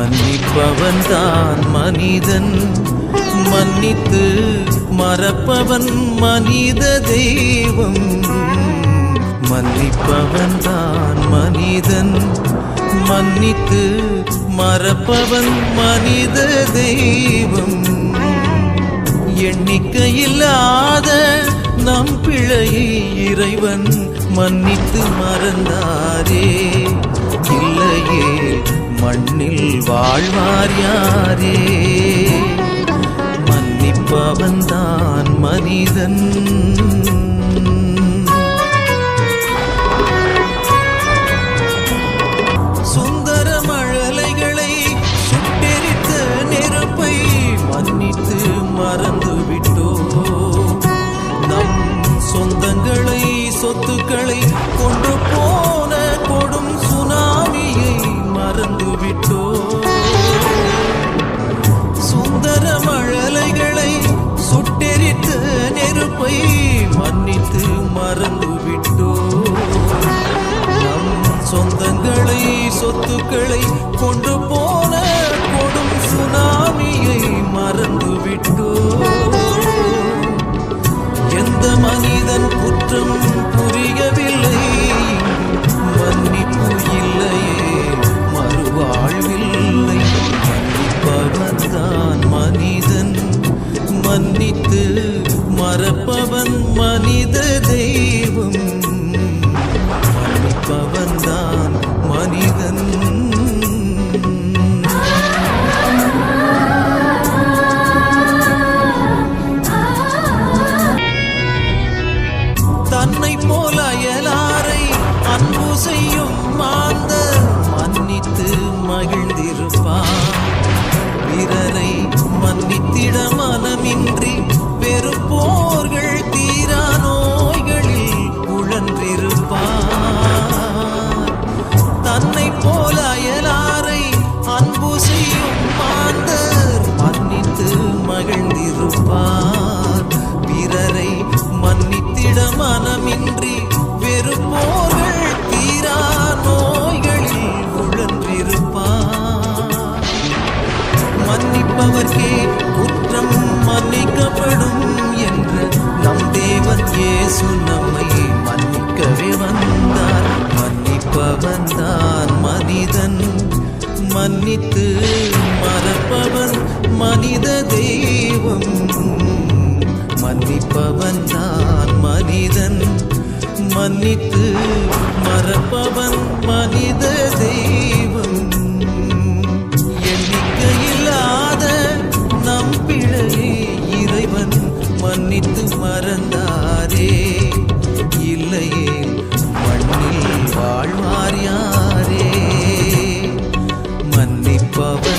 மன்னிப்பவன்தான் மனிதன், மன்னித்து மறப்பவன் மனித தெய்வம். மன்னிப்பவன்தான் மனிதன், மன்னித்து மறப்பவன் மனித தெய்வம். எண்ணிக்கையில்லாத நம் பிழையை இறைவன் மன்னித்து மறந்தாரே. இல்லையே மண்ணில் வாழ்வார் யாரே? மன்னிப்பவன்தான் மனிதன். சுந்தர மழலைகளை சுட்டெரித்த நெருப்பை மன்னித்து மறந்து விட்டோ. நம் சொந்தங்களை சொத்துக்களை கொண்டு போன கொடும் சுனாமியை மறந்து விட்டோ. சுந்தர மழலைகளை சுட்டெரித்த நெருப்பை மன்னித்து மறந்து விட்டோ. நம் சொந்தங்களை சொத்துக்களை கொண்டு போன கொடும் சுனாமியை மறந்து விட்டோ. எந்த மனிதன் குற்றம் புரியவில்லை, மன்னிப்பு இல்லையே மறுவாழ்வில்லை. மன்னிப்பவன்தான் மனிதன், மன்னித்து மறப்பவன் மனித தெய்வம். மன்னிப்பவன்தான் மனிதன். தன்னை போல அயலாரை அன்பு செய்யும் மாந்தர் மன்னித்து மகிழ்ந்திருப்பார். பிறரை மன்னித்திட மனமின்றி வெறுப்போர்கள் தீரா நோய்களில் உழன்றிருப்பார். தன்னை போல அயலாரை அன்பு செய்யும் மாந்தர் மன்னித்து மகிழ்ந்திருப்பார். பிறரை மன்னித்திட மனமின்றி வெறுப்போர்கள் தீரா நோய்களில் உழன்றிருப்பார். மன்னிப்பவர்க்கே குற்றம் மன்னிக்கப்படும் என்ற நம் தேவன் இயேசு நம்மை மன்னிக்கவே வந்தார். மன்னிப்பவன்தான் மனிதன், மன்னித்து மறப்பவன் மனித தெய்வம். மன்னிப்பவன்தான் மனிதன், மன்னித்து மறப்பவன் மனித தெய்வம். எண்ணிக்கையில்லாத நம் பிழையை இறைவன் மன்னித்து மறந்தாரே. இல்லையே மண்ணில் வாழ்வார் யாரே? மன்னிப்பவன்